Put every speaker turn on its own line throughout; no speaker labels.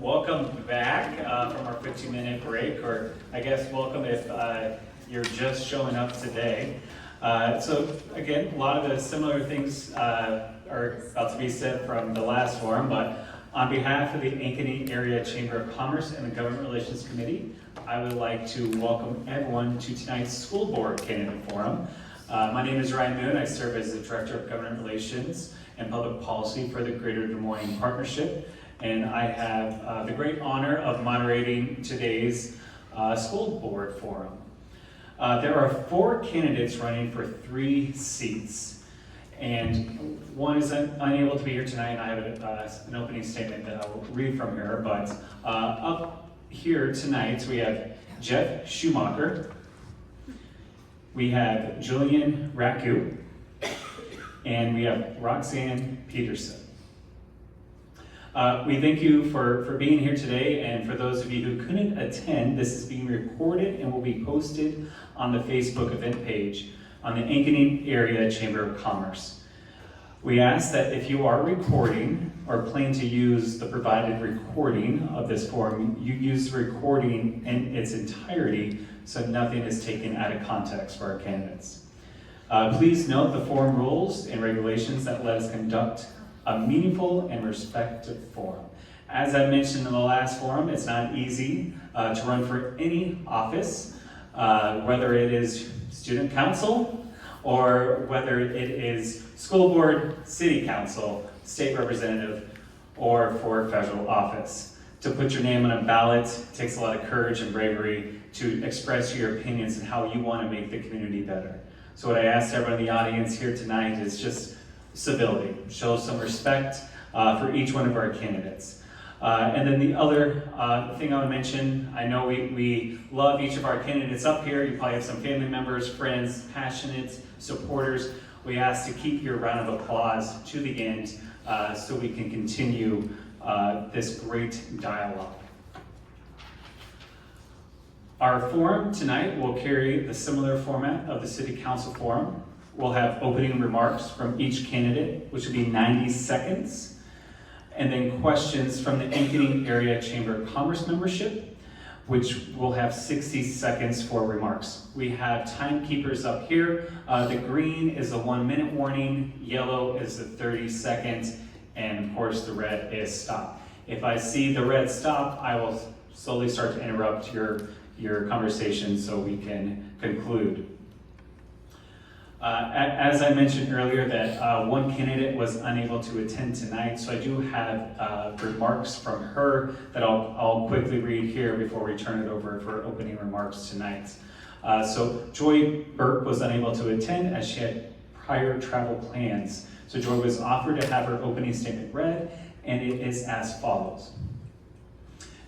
welcome back from our 15-minute break, or I guess welcome if you're just showing up today. So again, a lot of the similar things are about to be said from the last forum, but on behalf of the Ankeny Area Chamber of Commerce and the Government Relations Committee, I would like to welcome everyone to tonight's School Board Candidate Forum. My name is Ryan Moon. I serve as the Director of Government Relations and Public Policy for the Greater Des Moines Partnership, and I have the great honor of moderating today's School Board Forum. There are 4 candidates running for 3 seats, and one is unable to be here tonight, and I have an opening statement that I will read from her, but up here tonight we have Jeff Schumacher, we have Julian Raku, and we have Roxanne Peterson. We thank you for being here today, and for those of you who couldn't attend, this is being recorded and will be posted on the Facebook event page on the Ankeny Area Chamber of Commerce. We ask that if you are recording or plan to use the provided recording of this forum, you use the recording in its entirety so nothing is taken out of context for our candidates. Please note the forum rules and regulations that let us conduct a meaningful and respectful forum. As I mentioned in the last forum, it's not easy to run for any office, whether it is student council or whether it is school board, city council, state representative, or for federal office. To put your name on a ballot takes a lot of courage and bravery to express your opinions and how you want to make the community better. So what I ask everyone in the audience here tonight is just civility. Show some respect for each one of our candidates. And then the other thing I would mention, I know we love each of our candidates up here. You probably have some family members, friends, passionate supporters. We ask to keep your round of applause to the end so we can continue this great dialogue. Our forum tonight will carry the similar format of the City Council Forum. We'll have opening remarks from each candidate, which will be 90 seconds, and then questions from the Ankeny Area Chamber of Commerce membership, which will have 60 seconds for remarks. We have timekeepers up here. The green is a 1-minute warning, yellow is the 30 seconds, and of course the red is stop. If I see the red stop, I will slowly start to interrupt your conversation so we can conclude. As I mentioned earlier that one candidate was unable to attend tonight, so I do have remarks from her that I'll quickly read here before we turn it over for opening remarks tonight. So Joy Burke was unable to attend as she had prior travel plans. So Joy was offered to have her opening statement read, and it is as follows.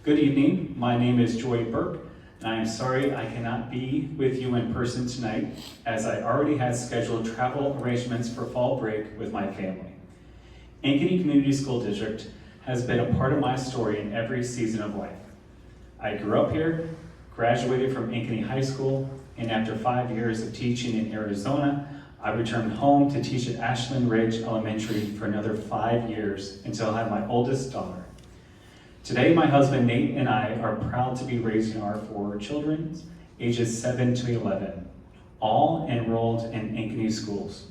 Good evening, my name is Joy Burke. I am sorry I cannot be with you in person tonight, as I already had scheduled travel arrangements for fall break with my family. Ankeny Community School District has been a part of my story in every season of life. I grew up here, graduated from Ankeny High School, and after 5 years of teaching in Arizona, I returned home to teach at Ashland Ridge Elementary for another 5 years until I had my oldest daughter. Today, my husband Nate and I are proud to be raising our 4 children, ages 7 to 11, all enrolled in Ankeny schools.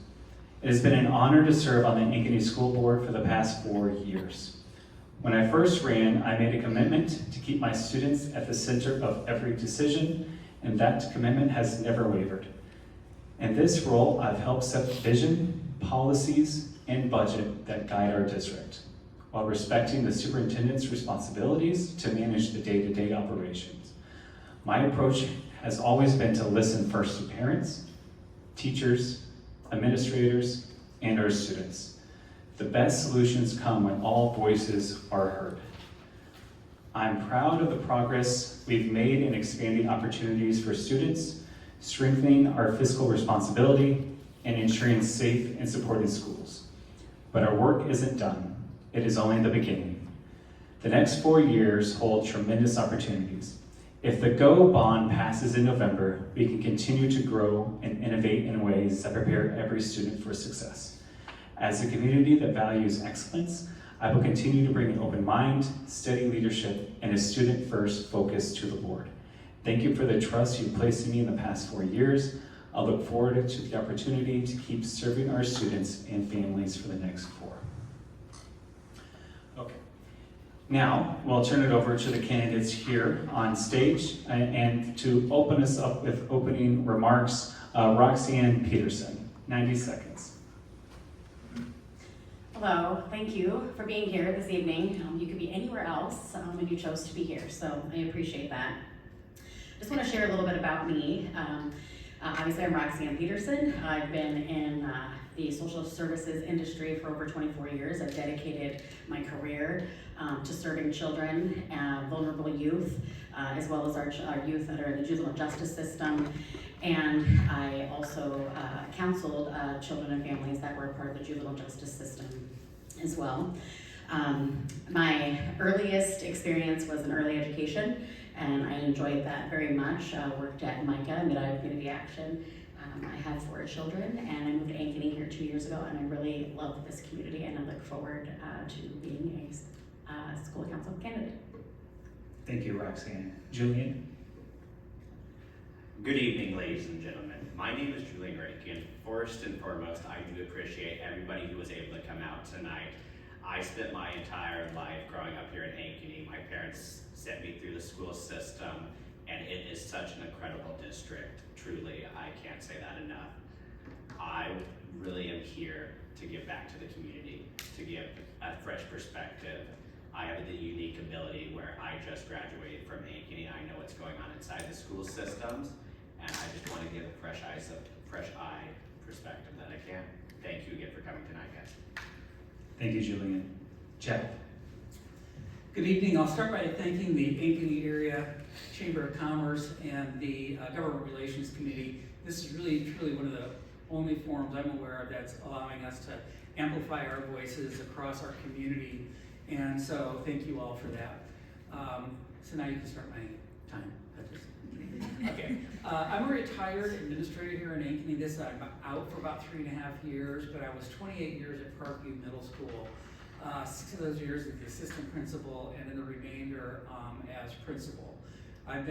It has been an honor to serve on the Ankeny School Board for the past 4 years. When I first ran, I made a commitment to keep my students at the center of every decision, and that commitment has never wavered. In this role, I've helped set vision, policies, and budget that guide our district, while respecting the superintendent's responsibilities to manage the day-to-day operations. My approach has always been to listen first to parents, teachers, administrators, and our students. The best solutions come when all voices are heard. I'm proud of the progress we've made in expanding opportunities for students, strengthening our fiscal responsibility, and ensuring safe and supported schools. But our work isn't done. It is only the beginning. The next 4 years hold tremendous opportunities. If the GO bond passes in November, we can continue to grow and innovate in ways that prepare every student for success. As a community that values excellence, I will continue to bring an open mind, steady leadership, and a student-first focus to the board. Thank you for the trust you've placed in me in the past 4 years. I look forward to the opportunity to keep serving our students and families for the next 4. Okay. Now, we'll turn it over to the candidates here on stage, and to open us up with opening remarks, Roxanne Peterson, 90 seconds.
Hello, thank you for being here this evening. You could be anywhere else, and you chose to be here, so I appreciate that. Just want to share a little bit about me. Obviously, I'm Roxanne Peterson. I've been in the social services industry for over 24 years. I've dedicated my career to serving children, vulnerable youth, as well as our youth that are in the juvenile justice system. And I also counseled children and families that were a part of the juvenile justice system as well. My earliest experience was in early education, and I enjoyed that very much. Worked at MICA, Mid-Iowa Community Action. I have 4 children, and I moved to Ankeny here 2 years ago, and I really love this community, and I look forward to being a school council candidate.
Thank you, Roxanne. Julian?
Good evening, ladies and gentlemen. My name is Julian Rake, and first and foremost, I do appreciate everybody who was able to come out tonight. I spent my entire life growing up here in Ankeny. My parents sent me through the school system, and it is such an incredible district. Truly, I can't say that enough. I really am here to give back to the community, to give a fresh perspective. I have the unique ability where I just graduated from Ankeny. I know what's going on inside the school systems, and I just want to give a fresh eye perspective that I can. Thank you again for coming tonight, guys.
Thank you, Julian. Jeff?
Good evening. I'll start by thanking the Ankeny Area Chamber of Commerce and the Government Relations Committee. This is really, truly one of the only forums I'm aware of that's allowing us to amplify our voices across our community. And so thank you all for that. So now you can start my time. Okay. I'm a retired administrator here in Ankeny. I'm out for about 3.5 years, but I was 28 years at Parkview Middle School. 6 of those years as the assistant principal, and then the remainder as principal. I've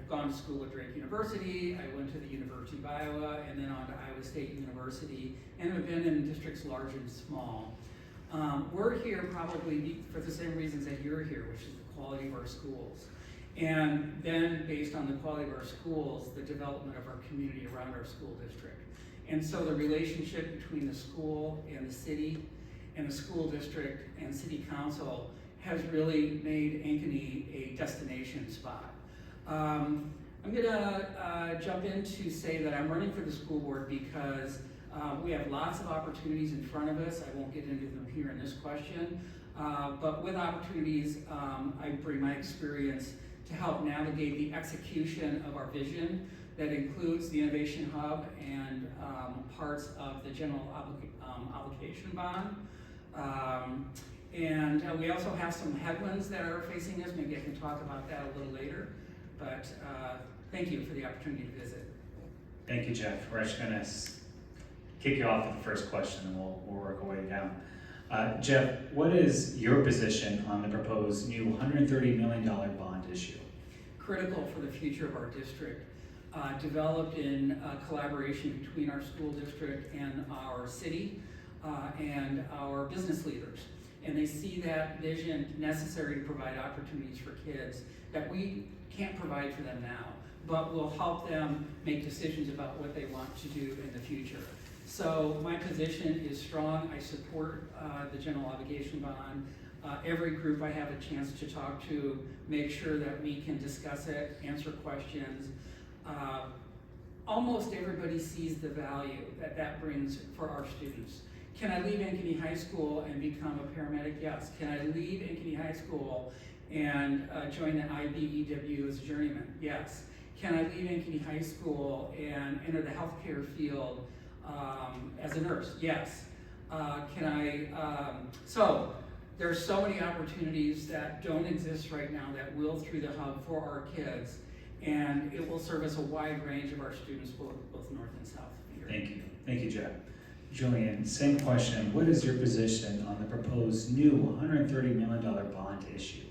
gone to school at Drake University. I went to the University of Iowa, and then on to Iowa State University, and I've been in districts large and small. We're here probably for the same reasons that you're here, which is the quality of our schools. And then based on the quality of our schools, the development of our community around our school district. And so the relationship between the school and the city, and the school district and city council has really made Ankeny a destination spot. I'm gonna jump in to say that I'm running for the school board because we have lots of opportunities in front of us. I won't get into them here in this question, but with opportunities, I bring my experience to help navigate the execution of our vision that includes the Innovation Hub and parts of the general obligation bond. And we also have some headwinds that are facing us. Maybe I can talk about that a little later, but thank you for the opportunity to visit.
Thank you, Jeff. We're actually going to kick you off with the first question, and we'll work our way down. Jeff, what is your position on the proposed new $130 million bond issue?
Critical for the future of our district. Developed in collaboration between our school district and our city and our business leaders. And they see that vision necessary to provide opportunities for kids that we can't provide for them now, but will help them make decisions about what they want to do in the future. So my position is strong. I support the general obligation bond. Every group I have a chance to talk to, make sure that we can discuss it, answer questions. Almost everybody sees the value that that brings for our students. Can I leave Ankeny High School and become a paramedic? Yes. Can I leave Ankeny High School and join the IBEW as a journeyman? Yes. Can I leave Ankeny High School and enter the healthcare field as a nurse? Yes. So there's so many opportunities that don't exist right now that will through the hub for our kids, and it will service a wide range of our students, both north and south.
Thank you. Thank you, Jeff. Julian, same question. What is your position on the proposed new $130 million bond issue?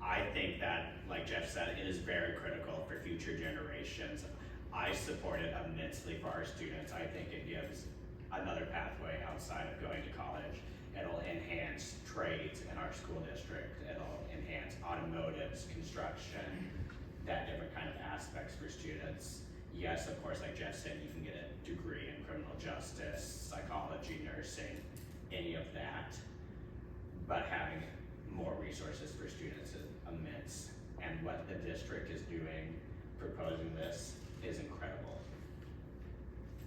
I think that, like Jeff said, it is very critical for future generations. I support it immensely for our students. I think it gives another pathway outside of going to college. It'll enhance trades in our school district. It'll enhance automotives, construction, that different kind of aspects for students. Yes, of course, like Jeff said, you can get a degree in criminal justice, psychology, nursing, any of that. But having more resources for students is immense. And what the district is doing, proposing this, is incredible.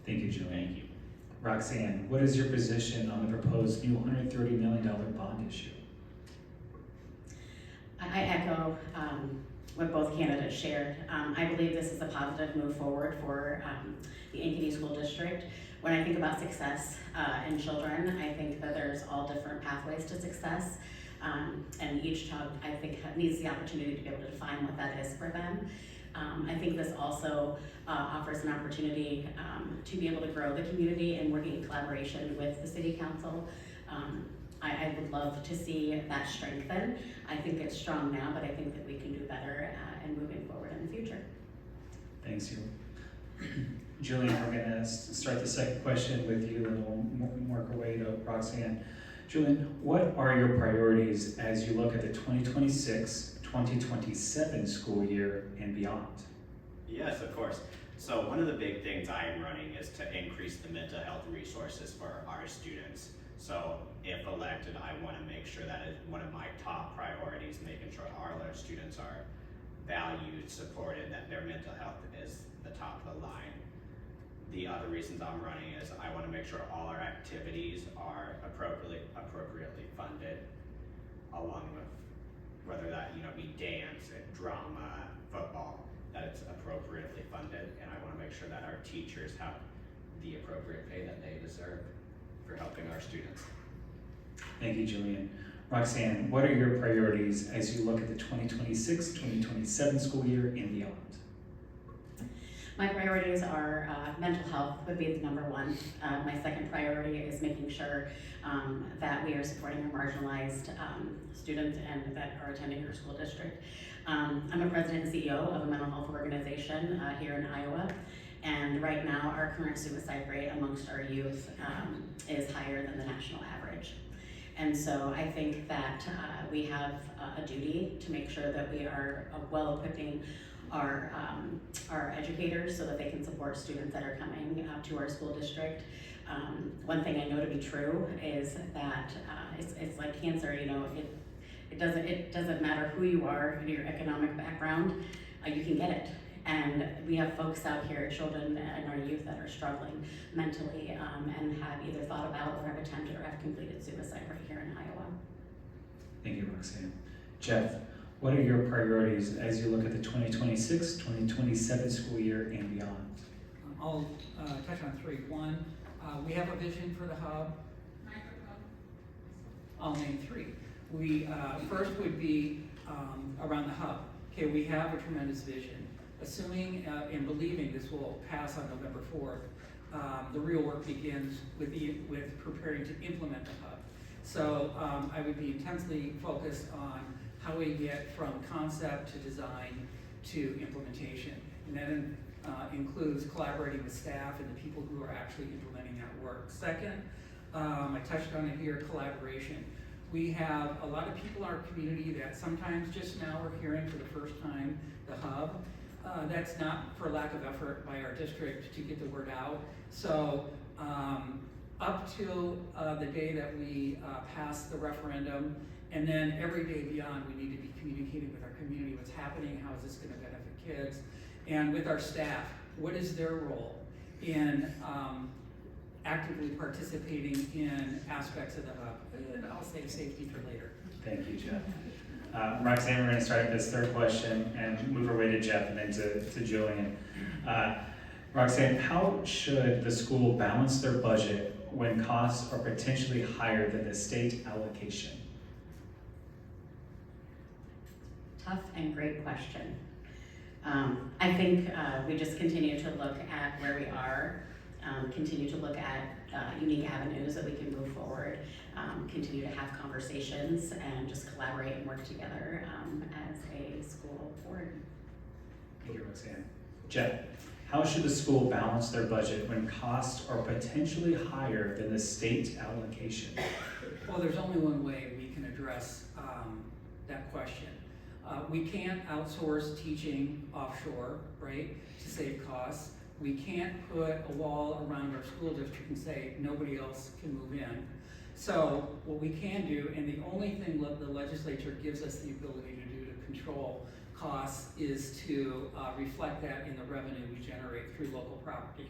Thank you, Julian.
Thank you.
Roxanne, what is your position on the proposed new $130 million bond issue?
I echo what both candidates shared. I believe this is a positive move forward for the Ankeny School District. When I think about success in children, I think that there's all different pathways to success. And each child, I think, needs the opportunity to be able to define what that is for them. I think this also offers an opportunity to be able to grow the community and working in collaboration with the City Council. I would love to see that strengthen. I think it's strong now, but I think that we can do better and moving forward in the future.
Thanks, you. Julian, we're gonna start the second question with you and we'll work our way to Roxanne. Julian, what are your priorities as you look at the 2026-2027 school year and beyond?
Yes, of course. So one of the big things I am running is to increase the mental health resources for our students. So if elected, I want to make sure that is one of my top priorities, making sure all our students are valued, supported, that their mental health is the top of the line. The other reasons I'm running is I want to make sure all our activities are appropriately funded, along with whether that be dance, drama, football, that it's appropriately funded, and I want to make sure that our teachers have the appropriate pay that they deserve for helping our students.
Thank you, Julian. Roxanne, what are your priorities as you look at the 2026-2027 school year and beyond?
My priorities are mental health would be the number one. My second priority is making sure that we are supporting our marginalized students and that are attending our school district. I'm a president and CEO of a mental health organization here in Iowa. And right now, our current suicide rate amongst our youth is higher than the national average. And so I think that we have a duty to make sure that we are well equipping our educators so that they can support students that are coming to our school district. One thing I know to be true is that it's like cancer, it doesn't matter who you are, your economic background, you can get it. And we have folks out here, children and our youth, that are struggling mentally and have either thought about or have attempted or have completed suicide right here in Iowa.
Thank you, Roxanne. Jeff, what are your priorities as you look at the 2026-2027 school year and beyond?
I'll touch on three. One, we have a vision for the hub. I'll name three. We first would be around the hub. Okay, we have a tremendous vision. Assuming and believing this will pass on November 4th, the real work begins with preparing to implement the hub. So I would be intensely focused on how we get from concept to design to implementation. And that includes collaborating with staff and the people who are actually implementing that work. Second, I touched on it here, collaboration. We have a lot of people in our community that sometimes just now are hearing for the first time the hub. That's not for lack of effort by our district to get the word out. So up to the day that we pass the referendum, and then every day beyond, we need to be communicating with our community what's happening, how is this going to benefit kids, and with our staff, what is their role in actively participating in aspects of the hub. And I'll save safety for later.
Thank you, Jeff. Roxanne, we're going to start this third question and move our way to Jeff and then to Julian. Roxanne, how should the school balance their budget when costs are potentially higher than the state allocation?
Tough and great question. I think we just continue to look at where we are continue to look at unique avenues that we can move forward, continue to have conversations, and just collaborate and work together as a school board.
Thank you, Roxanne. Jeff, how should the school balance their budget when costs are potentially higher than the state allocation?
Well, there's only one way we can address that question. We can't outsource teaching offshore, right, to save costs. We can't put a wall around our school district and say nobody else can move in. So what we can do, and the only thing that the legislature gives us the ability to do to control costs, is to reflect that in the revenue we generate through local property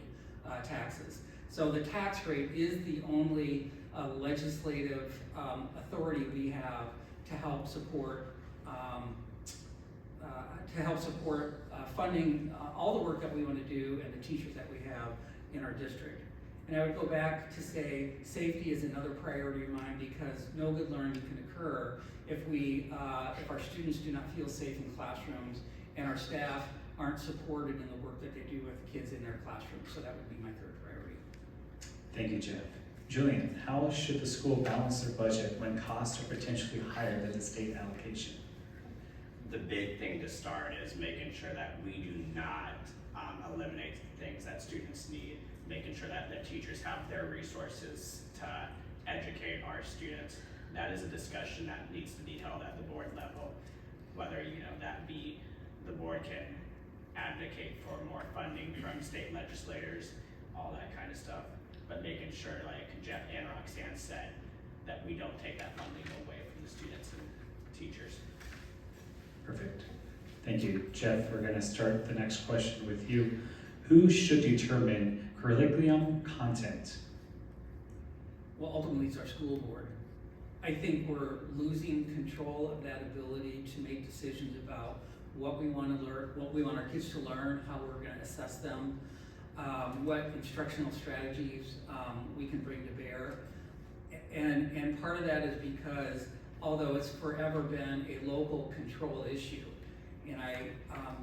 taxes. So the tax rate is the only legislative authority we have to help support funding all the work that we want to do and the teachers that we have in our district. And I would go back to say safety is another priority of mine, because no good learning can occur if our students do not feel safe in classrooms and our staff aren't supported in the work that they do with kids in their classrooms. So that would be my third priority.
Thank you, Jeff. Julian, how should the school balance their budget when costs are potentially higher than the state allocation?
The big thing to start is making sure that we do not eliminate things that students need, making sure that the teachers have their resources to educate our students. That is a discussion that needs to be held at the board level, whether that be the board can advocate for more funding from state legislators, all that kind of stuff, but making sure, like Jeff and Roxanne said, that we don't take that funding away from the students and teachers.
Perfect. Thank you. Jeff, we're going to start the next question with you. Who should determine curriculum content?
Well, ultimately, it's our school board. I think we're losing control of that ability to make decisions about what we want to learn, what we want our kids to learn, how we're going to assess them, what instructional strategies we can bring to bear. And part of that is because although it's forever been a local control issue, and I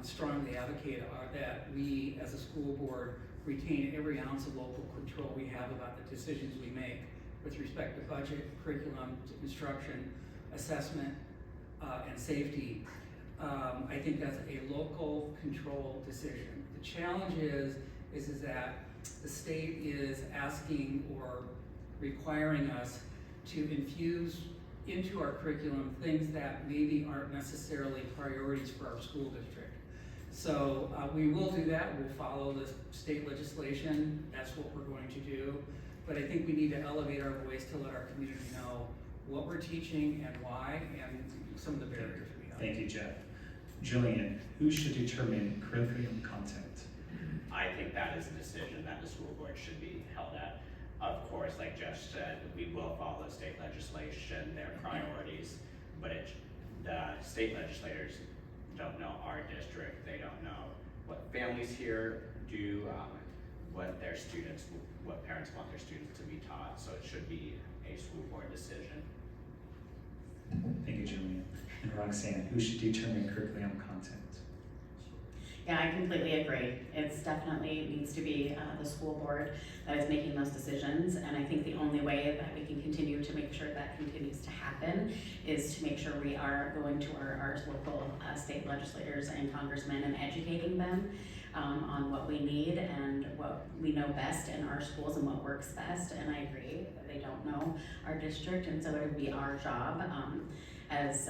strongly advocate that we as a school board retain every ounce of local control we have about the decisions we make with respect to budget, curriculum, instruction, assessment, and safety. I think that's a local control decision. The challenge is that the state is asking or requiring us to infuse into our curriculum things that maybe aren't necessarily priorities for our school district. So we will do that. We'll follow the state legislation. That's what we're going to do. But I think we need to elevate our voice to let our community know what we're teaching and why, and some of the barriers we have.
Thank you, Jeff. Julian, who should determine curriculum content?
I think that is a decision that the school board should be held at. Of course, like Jeff said, we will follow state legislation, their priorities, but the state legislators don't know our district. They don't know what families here do, what parents want their students to be taught. So it should be a school board decision.
Thank you, Julian. And Roxanne, who should determine curriculum content?
Yeah, I completely agree. It's definitely needs to be the school board that is making those decisions. And I think the only way that we can continue to make sure that continues to happen is to make sure we are going to our local state legislators and congressmen and educating them on what we need and what we know best in our schools and what works best. And I agree that they don't know our district, and so it would be our job as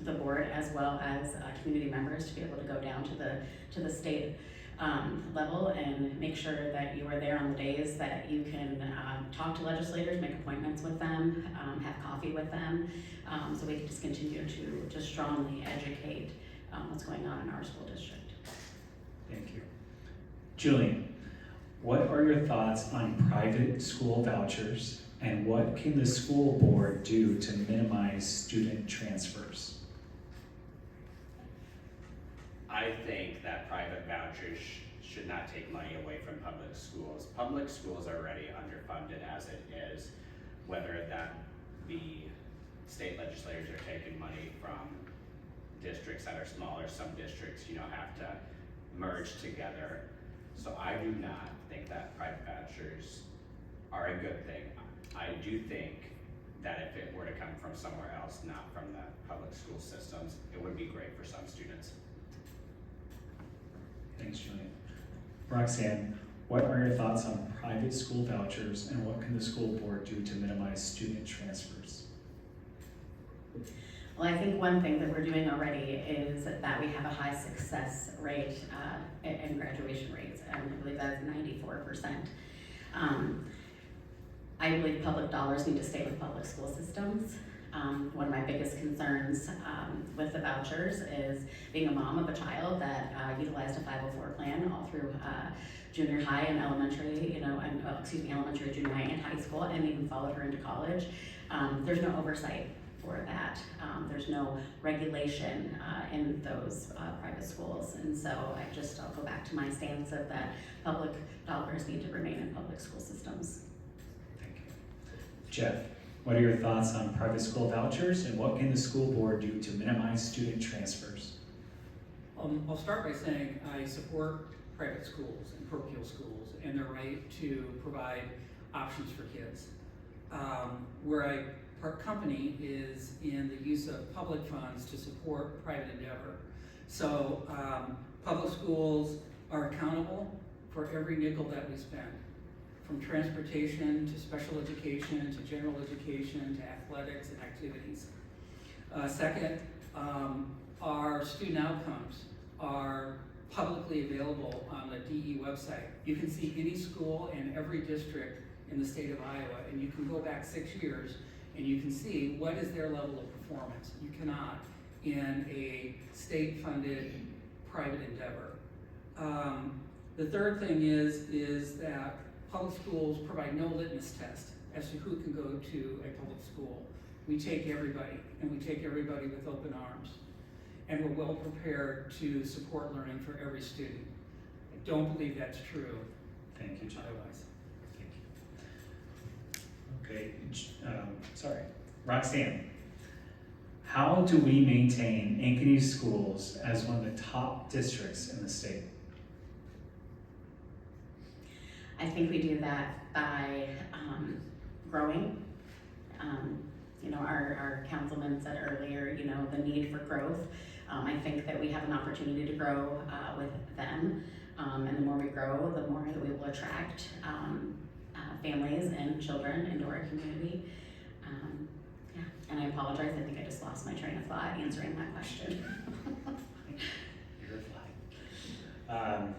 the board, as well as community members, to be able to go down to the state level and make sure that you are there on the days that you can talk to legislators, make appointments with them, have coffee with them, so we can just continue to strongly educate what's going on in our school district.
Thank you. Julian, what are your thoughts on private school vouchers, and what can the school board do to minimize student transfers?
I think that private vouchers should not take money away from public schools. Public schools are already underfunded as it is, whether that be state legislators are taking money from districts that are smaller. Some districts, have to merge together. So I do not think that private vouchers are a good thing. I do think that if it were to come from somewhere else, not from the public school systems, it would be great for some students.
Thanks, Julian. Roxanne, what are your thoughts on private school vouchers and what can the school board do to minimize student transfers?
Well, I think one thing that we're doing already is that we have a high success rate and graduation rates, and I believe that's 94%. I believe public dollars need to stay with public school systems. One of my biggest concerns with the vouchers is being a mom of a child that utilized a 504 plan all through junior high and elementary, elementary, junior high, and high school, and even followed her into college. There's no oversight for that. There's no regulation in those private schools, and so I'll go back to my stance of that public dollars need to remain in public school systems.
Thank you. Jeff, what are your thoughts on private school vouchers and what can the school board do to minimize student transfers?
I'll start by saying I support private schools and parochial schools and their right to provide options for kids. Where our company is in the use of public funds to support private endeavor. So public schools are accountable for every nickel that we spend, from transportation to special education to general education to athletics and activities. Second, our student outcomes are publicly available on the DE website. You can see any school in every district in the state of Iowa, and you can go back 6 years and you can see what is their level of performance. You cannot in a state-funded private endeavor. The third thing is that public schools provide no litmus test as to who can go to a public school. We take everybody, and we take everybody with open arms. And we're well prepared to support learning for every student. I don't believe that's true
Thank you, Jeff.
otherwise.
Okay, Roxanne, how do we maintain Ankeny schools as one of the top districts in the state?
I think we do that by growing. Our councilman said earlier, the need for growth. I think that we have an opportunity to grow with them. And the more we grow, the more that we will attract families and children into our community. And I apologize, I think I just lost my train of thought answering that question.
You're fine.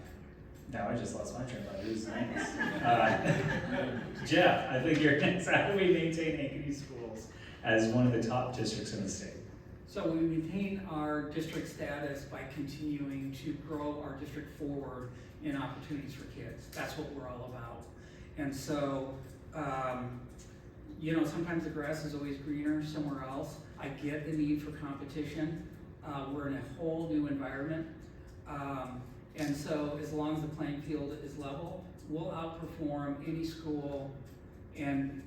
Now I just lost my train of thought. Who's next? Jeff, I think you're next. How do we maintain Ankeny schools as one of the top districts in the state?
So we maintain our district status by continuing to grow our district forward in opportunities for kids. That's what we're all about. And so, sometimes the grass is always greener somewhere else. I get the need for competition. We're in a whole new environment. And so as long as the playing field is level, we'll outperform any school, and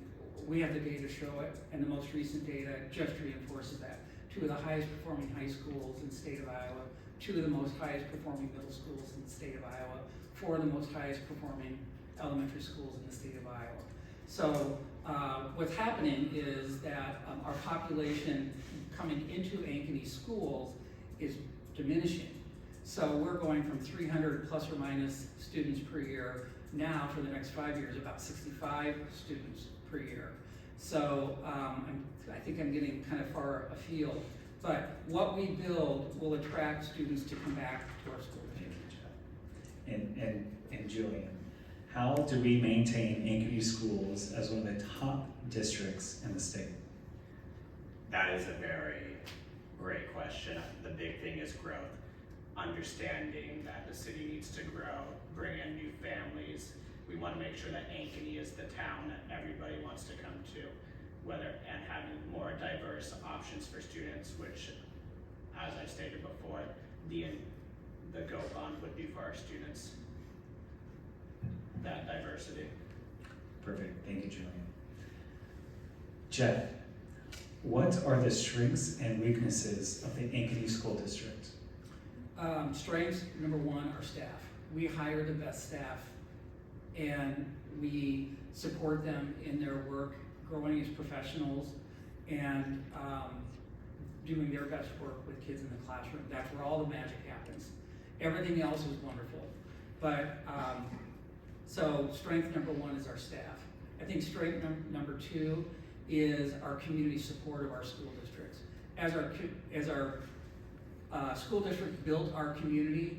we have the data to show it, and the most recent data just reinforces that. 2 of the highest performing high schools in the state of Iowa, 2 of the most highest performing middle schools in the state of Iowa, 4 of the most highest performing elementary schools in the state of Iowa. So what's happening is that our population coming into Ankeny schools is diminishing. So we're going from 300 plus or minus students per year now for the next 5 years, about 65 students per year. So I think I'm getting kind of far afield, but what we build will attract students to come back to our school.
Thank you, Jeff. And Julian, how do we maintain Ankeny schools as one of the top districts in the state?
That is a very great question. The big thing is growth. Understanding that the city needs to grow, bring in new families. We want to make sure that Ankeny is the town that everybody wants to come to, and having more diverse options for students, which, as I stated before, the GO Fund would be for our students. That diversity.
Perfect, thank you, Julian. Jeff, what are the strengths and weaknesses of the Ankeny School District?
Strengths, number 1, our staff. we hire the best staff and we support them in their work, growing as professionals and doing their best work with kids in the classroom. That's where all the magic happens. Everything else is wonderful. But, so strength number one is our staff. I think strength number two is our community support of our school districts. As our school district built our community,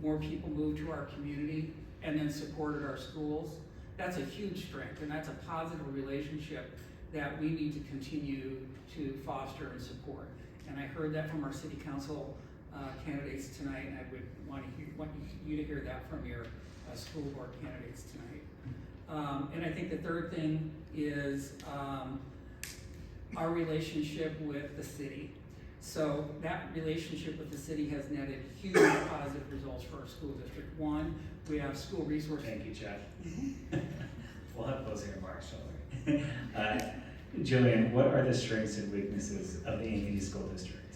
more people moved to our community and then supported our schools. That's a huge strength, and that's a positive relationship that we need to continue to foster and support. And I heard that from our city council candidates tonight, and I would want you to hear that from your school board candidates tonight. And I think the third thing is our relationship with the city. So that relationship with the city has netted huge positive results for our school district. One, we have school resources.
Thank you, Jeff. We'll have closing remarks, shall we? Jillian, what are the strengths and weaknesses of the Ankeny School District?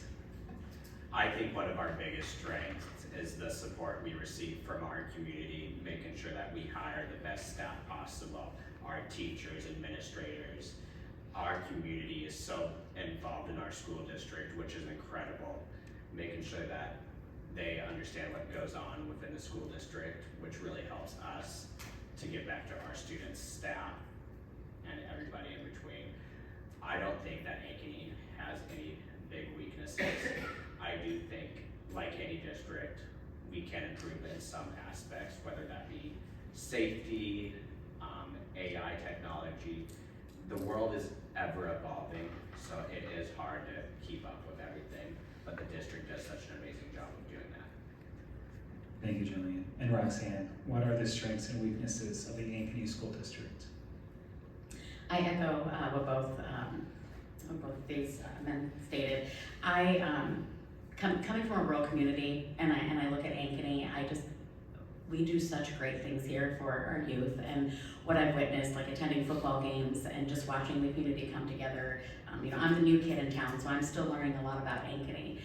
I think one of our biggest strengths is the support we receive from our community, making sure that we hire the best staff possible, our teachers, administrators. Our community is so involved in our school district, which is incredible, making sure that they understand what goes on within the school district, which really helps us to give back to our students, staff, and everybody in between. I don't think that Ankeny has any big weaknesses. I do think, like any district, we can improve in some aspects, whether that be safety, AI technology. The world is ever evolving, so it is hard to keep up with everything, but the district does such an amazing job of doing that.
Thank you, Jillian. And Roxanne, what are the strengths and weaknesses of the Ankeny School District?
I echo what both these men stated. Coming from a rural community, and I look at Ankeny, we do such great things here for our youth, and what I've witnessed, like attending football games and just watching the community come together. I'm the new kid in town, so I'm still learning a lot about Ankeny.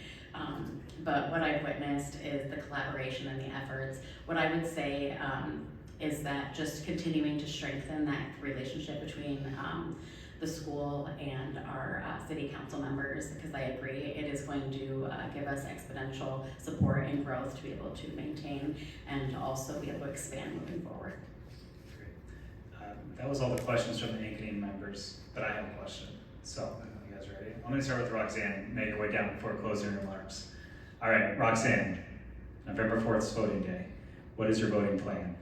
But what I've witnessed is the collaboration and the efforts. What I would say is that just continuing to strengthen that relationship between the school and our city council members, because I agree it is going to give us exponential support and growth to be able to maintain and also be able to expand moving forward.
Great. That was all the questions from the Ankeny members, but I have a question. So, you guys ready? I'm gonna start with Roxanne, make your way down before closing remarks. All right, Roxanne, November 4th is voting day. What is your voting plan?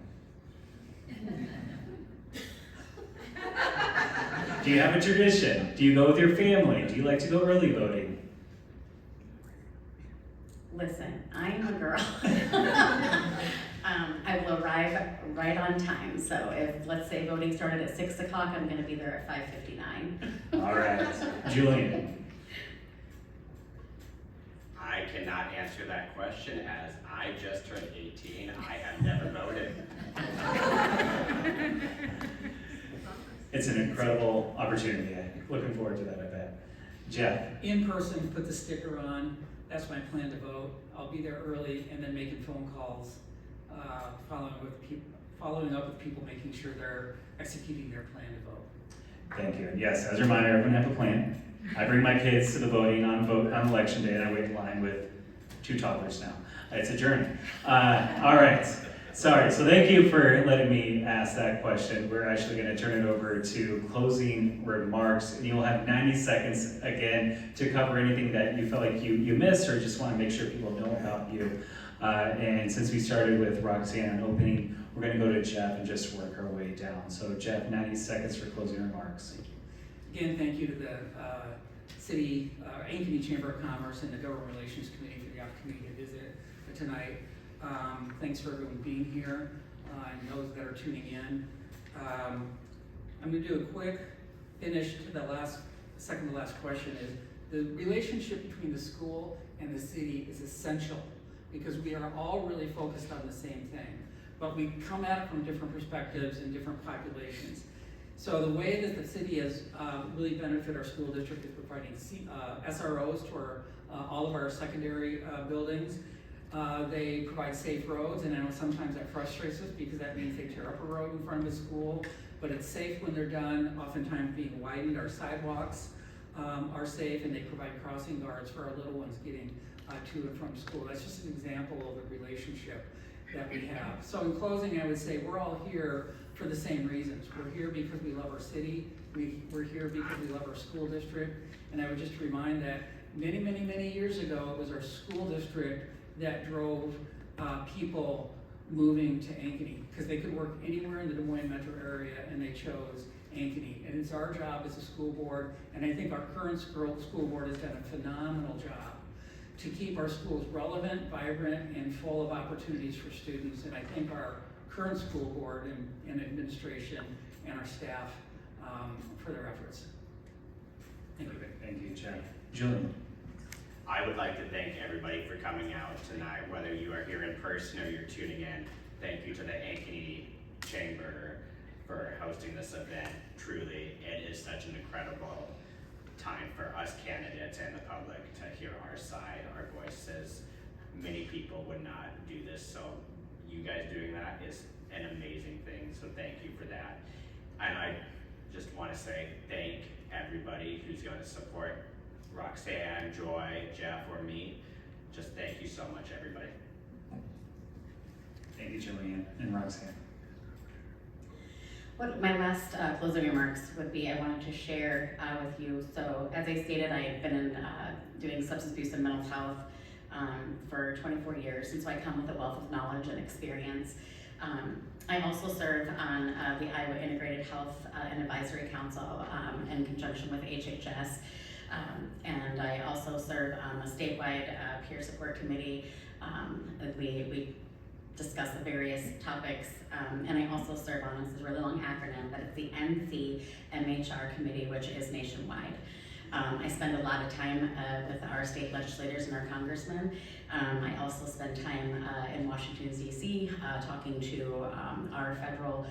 Do you have a tradition? Do you go with your family? Do you like to go early voting?
Listen, I'm a girl. I will arrive right on time. So if, let's say, voting started at 6 o'clock, I'm gonna be there at 5:59.
All right, Julian.
I cannot answer that question as I just turned 18. I have never voted.
It's an incredible opportunity. I'm looking forward to that, I bet. Jeff.
In person, put the sticker on. That's my plan to vote. I'll be there early and then making phone calls, following up with people, making sure they're executing their plan to vote.
Thank you. Yes, as a reminder, everyone have a plan. I bring my kids to the voting on election day, and I wait in line with 2 toddlers now. It's a journey. All right. Sorry. So thank you for letting me ask that question. We're actually going to turn it over to closing remarks, and you'll have 90 seconds again to cover anything that you felt like you missed or just want to make sure people know about you. And since we started with Roxanne opening, we're going to go to Jeff and just work our way down. So Jeff, 90 seconds for closing remarks.
Thank you. Again, thank you to the City, Ankeny Chamber of Commerce and the Government Relations Committee for the opportunity to visit tonight. Thanks for everyone being here and those that are tuning in. I'm going to do a quick finish to the second to last question. Is the relationship between the school and the city is essential because we are all really focused on the same thing, but we come at it from different perspectives and different populations. So the way that the city has really benefited our school district is providing SROs to all of our secondary buildings. They provide safe roads, and I know sometimes that frustrates us because that means they tear up a road in front of a school, but it's safe when they're done, oftentimes being widened. Our sidewalks are safe, and they provide crossing guards for our little ones getting to and from school. That's just an example of the relationship that we have. So in closing, I would say we're all here for the same reasons. We're here because we love our city. We're here because we love our school district. And I would just remind that many, many, many years ago, it was our school district that drove people moving to Ankeny because they could work anywhere in the Des Moines metro area, and they chose Ankeny. And it's our job as a school board, and I think our current school board has done a phenomenal job to keep our schools relevant, vibrant, and full of opportunities for students. And I thank our current school board and administration and our staff for their efforts. Thank you.
Thank you, Jeff. Julian.
I would like to thank everybody for coming out tonight, whether you are here in person or you're tuning in. Thank you to the Ankeny Chamber for hosting this event. Truly, it is such an incredible time for us candidates and the public to hear our side, our voices. Many people would not do this, so you guys doing that is an amazing thing, so thank you for that. And I just want to say thank everybody who's going to support Roxanne, Joy, Jeff, or me. Just thank you so much, everybody.
Thank you, Julian and Roxanne.
What my last closing remarks would be, I wanted to share with you. So as I stated, I have been doing substance abuse and mental health for 24 years, and so I come with a wealth of knowledge and experience. I also serve on the Iowa Integrated Health and Advisory Council in conjunction with HHS. And I also serve on a statewide peer support committee. We discuss the various topics, and I also serve on, this is a really long acronym, but it's the NCMHR committee, which is nationwide. I spend a lot of time with our state legislators and our congressmen. I also spend time in Washington, D.C., talking to our federal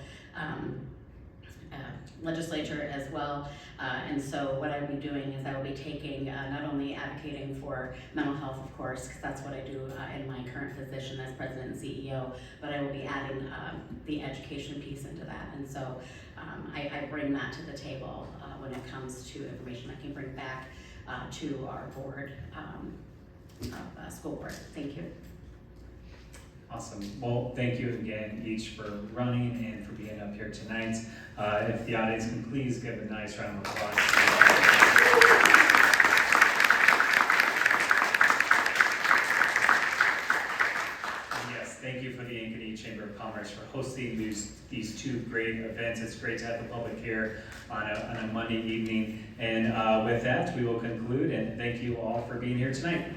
legislature as well. And so what I will be doing is I will be taking, not only advocating for mental health, of course, because that's what I do in my current position as president and CEO, but I will be adding the education piece into that. And so I bring that to the table when it comes to information I can bring back to our board, school board. Thank you.
Awesome. Well, thank you again each for running and for being up here tonight. If the audience can please give a nice round of applause. Yes, thank you for the Ankeny Chamber of Commerce for hosting these two great events. It's great to have the public here on a Monday evening. And with that, we will conclude, and thank you all for being here tonight.